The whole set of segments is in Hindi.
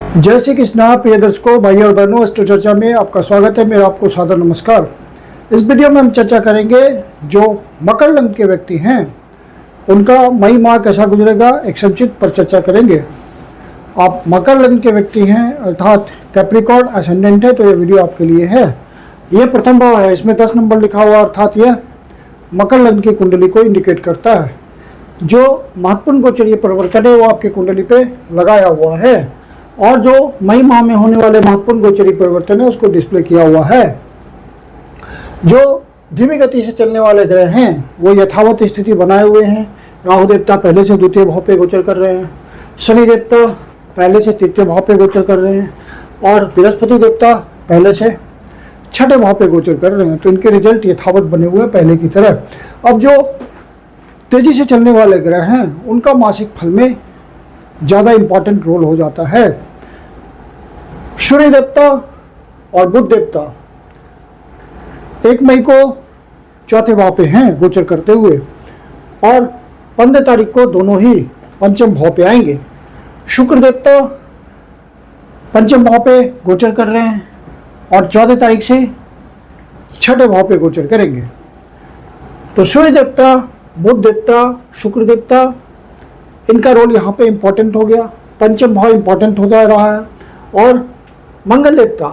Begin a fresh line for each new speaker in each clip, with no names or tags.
जय श्री कृष्णा प्रिय दर्शकों, भाई और बहनों, अष्ट चर्चा में आपका स्वागत है। मेरा आपको सादर नमस्कार। इस वीडियो में हम चर्चा करेंगे जो मकर लग्न के व्यक्ति हैं उनका मई माह कैसा गुजरेगा, एक संक्षिप्त पर चर्चा करेंगे। आप मकर लग्न के व्यक्ति हैं अर्थात कैप्रिकॉर्न असेंडेंट है तो ये वीडियो आपके लिए है। यह प्रथम भाव है, इसमें 10 नंबर लिखा हुआ अर्थात यह मकर लग्न की कुंडली को इंडिकेट करता है। जो महत्वपूर्ण गोचरीय परिवर्तन है वो आपकी कुंडली पे लगाया हुआ है और जो मई माह में होने वाले महत्वपूर्ण गोचरीय परिवर्तन है उसको डिस्प्ले किया हुआ है। जो धीमी गति से चलने वाले ग्रह हैं वो यथावत स्थिति बनाए हुए हैं। राहु देवता पहले से द्वितीय भाव पे गोचर कर रहे हैं, शनि देवता पहले से तृतीय भाव पे गोचर कर रहे हैं और बृहस्पति देवता पहले से छठे भाव पे गोचर कर रहे हैं। तो इनके रिजल्ट यथावत बने हुए हैं पहले की तरह। अब जो तेजी से चलने वाले ग्रह हैं उनका मासिक फल में ज़्यादा इंपॉर्टेंट रोल हो जाता है। सूर्य देवता और बुध देवता 1 मई को चौथे भाव पे हैं गोचर करते हुए और 15 तारीख को दोनों ही पंचम भाव पे आएंगे। शुक्र देवता पंचम भाव पे गोचर कर रहे हैं और 14 तारीख से छठे भाव पे गोचर करेंगे। तो सूर्य देवता, बुध देवता, शुक्र देवता, इनका रोल यहाँ पे इम्पोर्टेंट हो गया। पंचम भाव इम्पोर्टेंट हो जा रहा है और मंगल देवता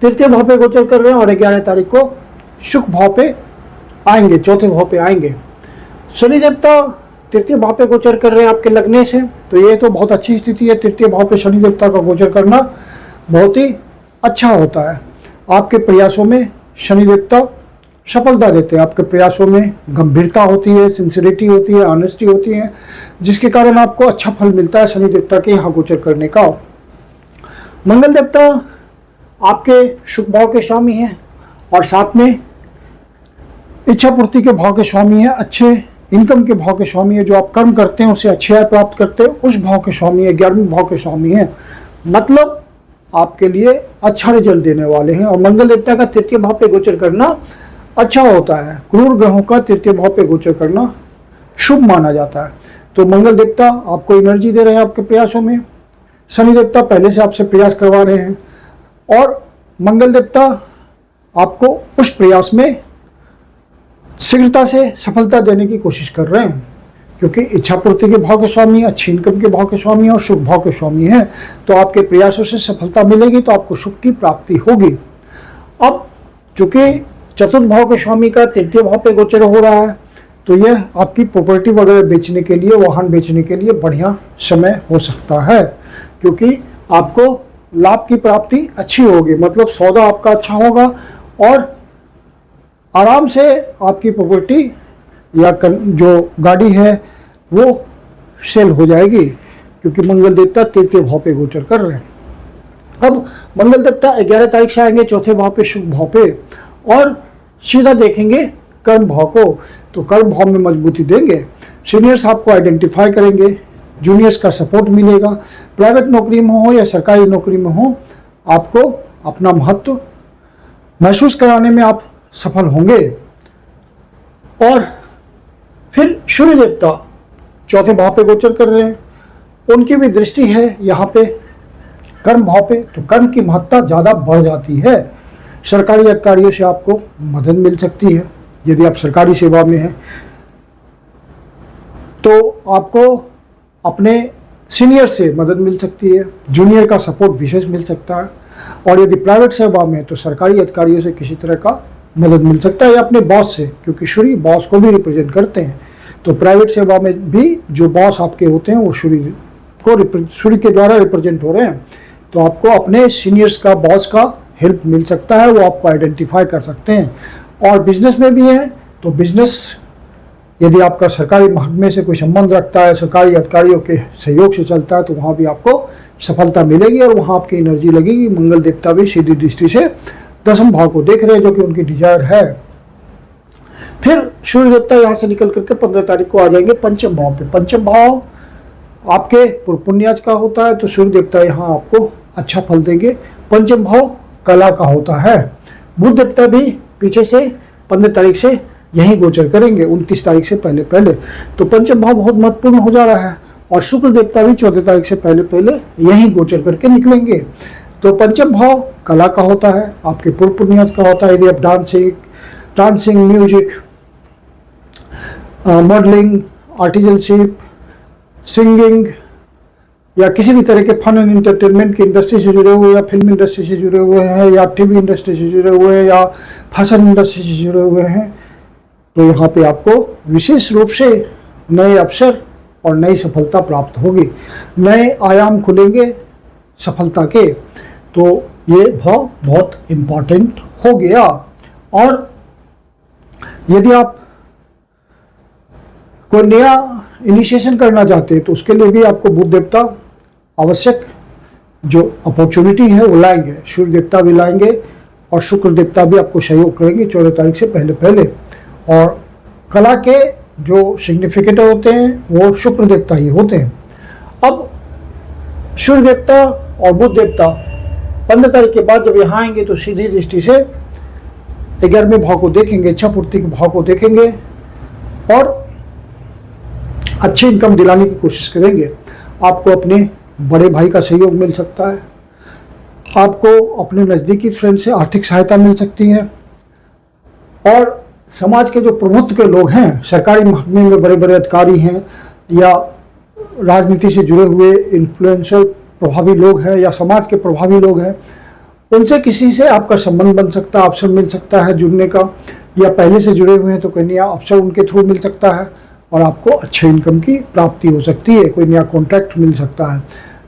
तृतीय भाव पे गोचर कर रहे हैं और 11 तारीख को शुक्र भाव पे आएंगे, चौथे भाव पे आएंगे। शनि देवता तृतीय भाव पे गोचर कर रहे हैं आपके लगने से, तो ये तो बहुत अच्छी स्थिति है। तृतीय भाव पे शनि देवता का गोचर करना बहुत ही अच्छा होता है। आपके प्रयासों में शनि देवता सफलता देते हैं, आपके प्रयासों में गंभीरता होती है, सिंसियरिटी होती है, ऑनेस्टी होती है, जिसके कारण आपको अच्छा फल मिलता है शनि देवता के यहाँ गोचर करने का। मंगल देवता आपके शुभ भाव के स्वामी हैं और साथ में इच्छा पूर्ति के भाव के स्वामी हैं, अच्छे इनकम के भाव के स्वामी है। जो आप कर्म करते हैं उससे अच्छी आय प्राप्त करते हैं उस भाव के स्वामी है, 11वें भाव के स्वामी हैं। मतलब आपके लिए अच्छा रिजल्ट देने वाले हैं। और मंगल देवता का तृतीय भाव पे गोचर करना अच्छा होता है। क्रूर ग्रहों का तृतीय भाव पे गोचर करना शुभ माना जाता है। तो मंगल देवता आपको एनर्जी दे रहे हैं आपके प्रयासों में। शनि देवता पहले से आपसे प्रयास करवा रहे हैं और मंगल देवता आपको उस प्रयास में शीघ्रता से सफलता देने की कोशिश कर रहे हैं, क्योंकि इच्छा पूर्ति के भाव के स्वामी, अच्छी इनकम के भाव के स्वामी और शुभ भाव के स्वामी हैं। तो आपके प्रयासों से सफलता मिलेगी तो आपको सुख की प्राप्ति होगी। अब चूंकि चतुर्थ भाव के स्वामी का तृतीय भाव पे गोचर हो रहा है तो यह आपकी प्रॉपर्टी वगैरह बेचने के लिए, वाहन बेचने के लिए बढ़िया समय हो सकता है, क्योंकि आपको लाभ की प्राप्ति अच्छी होगी। मतलब सौदा आपका अच्छा होगा और आराम से आपकी प्रॉपर्टी या जो गाड़ी है वो सेल हो जाएगी, क्योंकि मंगल देवता तृतीय भाव पे गोचर कर रहे हैं। अब मंगल देवता 11 तारीख से आएंगे चौथे भाव पे, शुभ भाव पे, और सीधा देखेंगे कर्म भाव को, तो कर्म भाव में मजबूती देंगे। सीनियर्स आपको आइडेंटिफाई करेंगे, जूनियर्स का सपोर्ट मिलेगा। प्राइवेट नौकरी में हो या सरकारी नौकरी में हो, आपको अपना महत्व महसूस कराने में आप सफल होंगे। और फिर सूर्य देवता चौथे भाव पे गोचर कर रहे हैं, उनकी भी दृष्टि है यहाँ पे कर्म भाव पे, तो कर्म की महत्ता ज़्यादा बढ़ जाती है। सरकारी अधिकारियों से आपको मदद मिल सकती है। यदि आप सरकारी सेवा में हैं तो आपको अपने सीनियर से मदद मिल सकती है, जूनियर का सपोर्ट विशेष मिल सकता है। और यदि प्राइवेट सेवा में तो सरकारी अधिकारियों से किसी तरह का मदद मिल सकता है या अपने बॉस से, क्योंकि सूर्य बॉस को भी रिप्रेजेंट करते हैं। तो प्राइवेट सेवा में भी जो बॉस आपके होते हैं वो सूर्य के द्वारा रिप्रेजेंट हो रहे हैं। तो आपको अपने सीनियर्स का, बॉस का हेल्प मिल सकता है, वो आपको आइडेंटिफाई कर सकते हैं। और बिजनेस में भी है तो बिजनेस यदि आपका सरकारी महकमे से कोई संबंध रखता है, सरकारी अधिकारियों के सहयोग से चलता है, तो वहाँ भी आपको सफलता मिलेगी और वहाँ आपकी एनर्जी लगेगी। मंगल देवता भी सीधी दृष्टि से 10वें भाव को देख रहे हैं, जो कि उनकी डिजायर है। फिर सूर्य देवता यहाँ से निकल करके 15 तारीख को आ जाएंगे पंचम भाव पे। पंचम भाव आपके पूर्व पुण्याज का होता है, तो सूर्य देवता यहाँ आपको अच्छा फल देंगे। पंचम भाव कला का होता है। बुध देवता भी पीछे से 15 तारीख से यहीं गोचर करेंगे, 29 तारीख से पहले। तो पंचम भाव बहुत महत्वपूर्ण हो जा रहा है और शुक्र देवता भी 14 तारीख से पहले पहले यही गोचर करके निकलेंगे। तो पंचम भाव कला का होता है, आपके पूर्व पुण्यज का होता है। यदि आप डांसिंग, म्यूजिक, मॉडलिंग, आर्टिजनशिप, सिंगिंग या किसी भी तरह के फन एंड एंटरटेनमेंट की इंडस्ट्री से जुड़े हुए, या फिल्म इंडस्ट्री से जुड़े हुए हैं, या टीवी इंडस्ट्री से जुड़े हुए हैं, या फैशन इंडस्ट्री से जुड़े हुए हैं, तो यहाँ पे आपको विशेष रूप से नए अवसर और नई सफलता प्राप्त होगी, नए आयाम खुलेंगे सफलता के। तो ये भाव बहुत इम्पॉर्टेंट हो गया। और यदि आप कोई नया इनिशिएशन करना चाहते हैं तो उसके लिए भी आपको बुध देवता आवश्यक जो अपॉर्चुनिटी है वो लाएंगे, सूर्य देवता भी लाएंगे और शुक्र देवता भी आपको सहयोग करेंगे 14 तारीख से पहले पहले। और कला के जो सिग्निफिकेटर होते हैं वो शुक्र देवता ही होते हैं। अब सूर्य देवता और बुध देवता 15 तारीख के बाद जब यहाँ आएंगे तो सीधी दृष्टि से 11वें भाव को देखेंगे, इच्छा पूर्ति के भाव को देखेंगे और अच्छी इनकम दिलाने की कोशिश करेंगे। आपको अपने बड़े भाई का सहयोग मिल सकता है, आपको अपने नज़दीकी फ्रेंड से आर्थिक सहायता मिल सकती है और समाज के जो प्रभुत्व के लोग हैं, सरकारी महकमे में बड़े बड़े अधिकारी हैं या राजनीति से जुड़े हुए इन्फ्लुएंशियल प्रभावी लोग हैं या समाज के प्रभावी लोग हैं, उनसे किसी से आपका संबंध बन सकता है, अवसर मिल सकता है जुड़ने का, या पहले से जुड़े हुए हैं तो कोई नया अवसर उनके थ्रू मिल सकता है और आपको अच्छे इनकम की प्राप्ति हो सकती है, कोई नया कॉन्ट्रैक्ट मिल सकता है।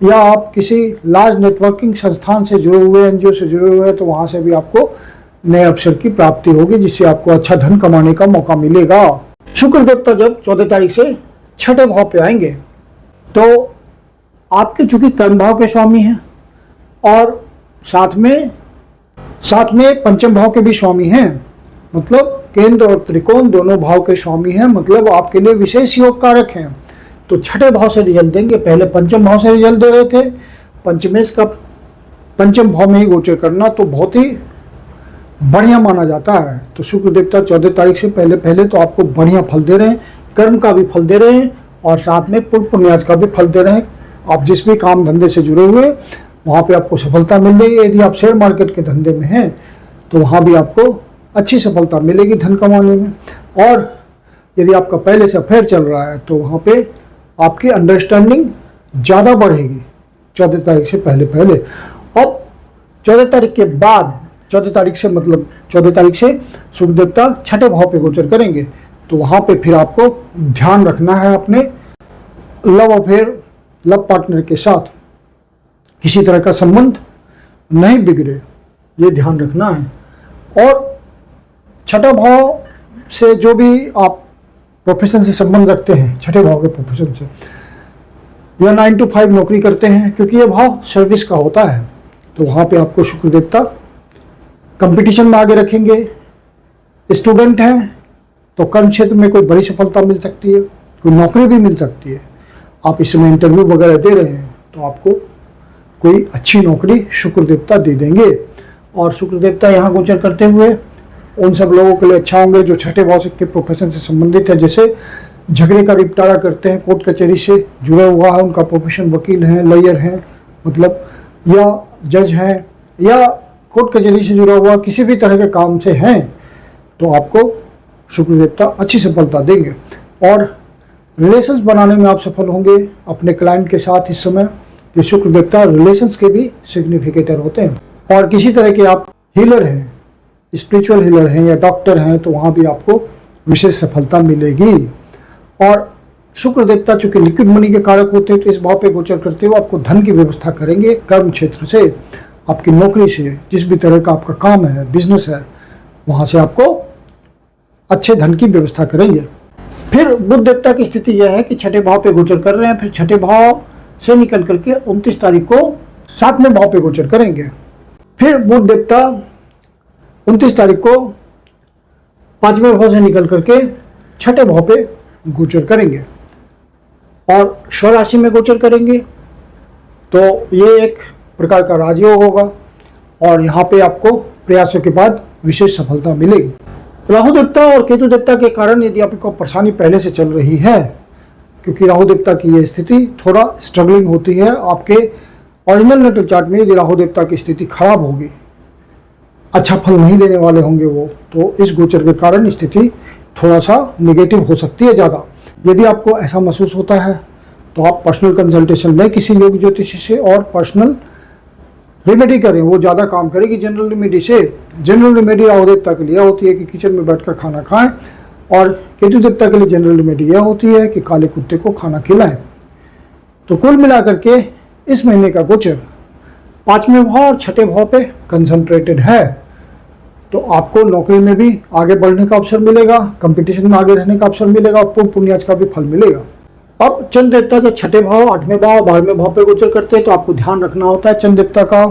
या आप किसी लार्ज नेटवर्किंग संस्थान से जुड़े हुए, एनजीओ से जुड़े हुए हैं तो वहाँ से भी आपको नए अवसर की प्राप्ति होगी जिससे आपको अच्छा धन कमाने का मौका मिलेगा। शुक्र देवता जब 14 तारीख से छठे भाव पे आएंगे तो आपके चूंकि कर्म भाव के स्वामी हैं और साथ में पंचम भाव के भी स्वामी हैं, मतलब केंद्र और त्रिकोण दोनों भाव के स्वामी हैं, मतलब आपके लिए विशेष योग कारक हैं। तो छठे भाव से रिजल्ट देंगे। पहले पंचम भाव से रिजल्ट दे रहे थे, पंचमेश का पंचम भाव में ही गोचर करना तो बहुत ही बढ़िया माना जाता है। तो शुक्र देवता 14 तारीख से पहले पहले तो आपको बढ़िया फल दे रहे हैं, कर्म का भी फल दे रहे हैं और साथ में पूर्व पुण्याज का भी फल दे रहे हैं। आप जिस भी काम धंधे से जुड़े हुए वहाँ पे आपको सफलता मिल रही है। यदि आप शेयर मार्केट के धंधे में हैं तो वहाँ भी आपको अच्छी सफलता मिलेगी धन कमाने में। और यदि आपका पहले से अफेयर चल रहा है तो वहाँ पे आपकी अंडरस्टैंडिंग ज़्यादा बढ़ेगी 14 तारीख से पहले पहले। अब 14 तारीख के बाद 14 तारीख से मतलब 14 तारीख से शुक्र देवता छठे भाव पे गोचर करेंगे तो वहाँ पे फिर आपको ध्यान रखना है अपने लव अफेयर, लव पार्टनर के साथ किसी तरह का संबंध नहीं बिगड़े, ये ध्यान रखना है। और छठा भाव से जो भी आप प्रोफेशन से संबंध रखते हैं, छठे भाव के प्रोफेशन से, या 9 to 5 नौकरी करते हैं, क्योंकि ये भाव सर्विस का होता है तो वहाँ पे आपको शुक्र देवता कंपटीशन में आगे रखेंगे। स्टूडेंट हैं तो कर्म क्षेत्र में कोई बड़ी सफलता मिल सकती है, कोई नौकरी भी मिल सकती है। आप इसमें इंटरव्यू वगैरह दे रहे हैं तो आपको कोई अच्छी नौकरी शुक्र देवता दे देंगे। और शुक्र देवता यहाँ गोचर करते हुए उन सब लोगों के लिए अच्छा होंगे जो छठे भाव के प्रोफेशन से संबंधित है, जैसे झगड़े का निपटारा करते हैं, कोर्ट कचहरी से जुड़ा हुआ है उनका प्रोफेशन, वकील हैं, लॉयर हैं मतलब, या जज हैं, या कोर्ट कचहरी से जुड़ा हुआ किसी भी तरह के काम से हैं तो आपको शुक्र देवता अच्छी सफलता देंगे। और रिलेशंस बनाने में आप सफल होंगे अपने क्लाइंट के साथ इस समय, कि शुक्र देवता रिलेशंस के भी सिग्निफिकेटर होते हैं। और किसी तरह के आप हीलर हैं, स्पिरिचुअल हीलर हैं या डॉक्टर हैं तो वहाँ भी आपको विशेष सफलता मिलेगी। और शुक्र देवता चूंकि लिक्विड मनी के कारक होते हैं तो इस भाव पे गोचर करते हुए आपको धन की व्यवस्था करेंगे। कर्म क्षेत्र से, आपकी नौकरी से, जिस भी तरह का आपका काम है, बिजनेस है, वहाँ से आपको अच्छे धन की व्यवस्था करेंगे। फिर बुध देवता की स्थिति यह है कि छठे भाव पे गोचर कर रहे हैं, फिर छठे भाव से निकल करके 29 तारीख को 7वें भाव पे गोचर करेंगे। फिर बुध देवता 29 तारीख को 5वें भाव से निकल करके छठे भाव पे गोचर करेंगे और स्वराशि में गोचर करेंगे। तो ये एक प्रकार का राजयोग होगा और यहाँ पे आपको प्रयासों के बाद विशेष सफलता मिलेगी। राहु देवता और केतु देवता के कारण यदि आपको परेशानी पहले से चल रही है क्योंकि राहु देवता की ये स्थिति थोड़ा स्ट्रगलिंग होती है। आपके ओरिजिनल नेटल चार्ट में यदि राहु देवता की स्थिति खराब होगी, अच्छा फल नहीं देने वाले होंगे वो, तो इस गोचर के कारण स्थिति थोड़ा सा निगेटिव हो सकती है ज़्यादा। यदि आपको ऐसा महसूस होता है तो आप पर्सनल कंसल्टेशन लें किसी योग्य ज्योतिषी से और पर्सनल रेमेडी करें, वो ज़्यादा काम करेगी जनरल रेमेडी से। जनरल रेमेडी राहु देवता के लिए होती है कि किचन में बैठकर खाना खाएं, और केतु देवता के लिए जनरल रेमेडी यह होती है कि काले कुत्ते को खाना खिलाएं। तो कुल मिलाकर के इस महीने का गोचर 5वें भाव और 6ठे भाव पे कंसंट्रेटेड है। तो आपको नौकरी में भी आगे बढ़ने का अवसर मिलेगा, कंपटीशन में आगे रहने का अवसर मिलेगा, और पूर्ण पुण्याज का भी फल मिलेगा। अब चंद्र देवता जब 6ठे भाव, 8वें भाव, 12वें भाव पे गोचर करते हैं तो आपको ध्यान रखना होता है चंद्र देवता का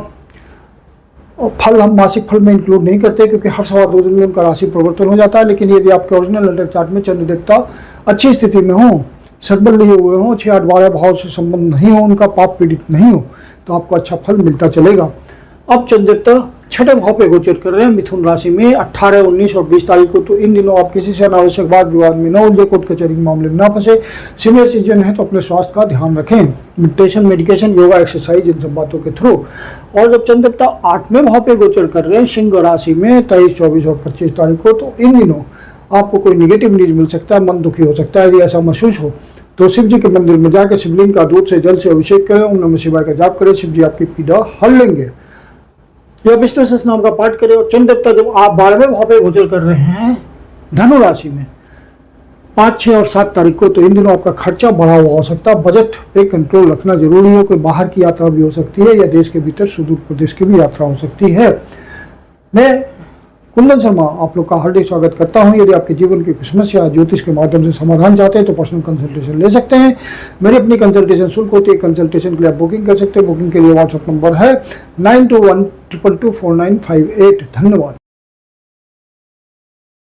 फल हम मासिक फल में इंक्लूड नहीं करते, क्योंकि हर 2.25 दिन में उनका राशि परिवर्तन हो जाता है। लेकिन यदि आपके ओरिजिनल नेटल चार्ट में चंद्र देवता अच्छी स्थिति में हो, सदबल लिए हुए हों, 6, 8, 12 भाव से संबंध नहीं हो, उनका पाप पीड़ित नहीं हो, तो आपको अच्छा फल मिलता चलेगा। अब चंद्र देवता 6ठे भाव पे गोचर कर रहे हैं मिथुन राशि में 18, 19 और 20 तारीख को। तो इन दिनों आप किसी से अनावश्यक बात विवाद में न उलझे, कोर्ट कचहरी के मामले में ना फंसे। सीनियर सिटीजन है तो अपने स्वास्थ्य का ध्यान रखें, मेडिटेशन, मेडिकेशन, योगा, एक्सरसाइज, इन सब बातों के थ्रू। और जब चंद्र देवता 8वें भाव पे गोचर कर रहे हैं सिंह राशि में 23, 24 और 25 तारीख को, तो इन दिनों आपको कोई निगेटिव न्यूज मिल सकता है, मन दुखी हो सकता है। यदि ऐसा महसूस हो तो शिव जी के मंदिर में जाकर शिवलिंग का दूध से जल से अभिषेक करें, ओम नमः शिवाय का जाप करें, शिव जी आपकी पीड़ा हल लेंगे। यह विष्णु सहस्रनाम का पाठ करें। और चंद्र देवता जब आप 12वें भाव पे गोचर कर रहे हैं धनु राशि में 5, 6 और 7 तारीख को, तो इन दिनों आपका खर्चा बढ़ा हुआ हो सकता है, बजट पे कंट्रोल रखना जरूरी है। कोई बाहर की यात्रा भी हो सकती है, या देश के भीतर सुदूर प्रदेश की भी यात्रा हो सकती है। मैं कुंदन शर्मा आप लोग का हार्दिक स्वागत करता हूं। यदि आपके जीवन की समस्या ज्योतिष के माध्यम से समाधान चाहते हैं तो पर्सनल कंसल्टेशन ले सकते हैं। मेरी अपनी कंसल्टेशन शुल्क होती है, कंसल्टेशन के लिए आप बुकिंग कर सकते हैं। बुकिंग के लिए व्हाट्सएप नंबर है 9212224958। धन्यवाद।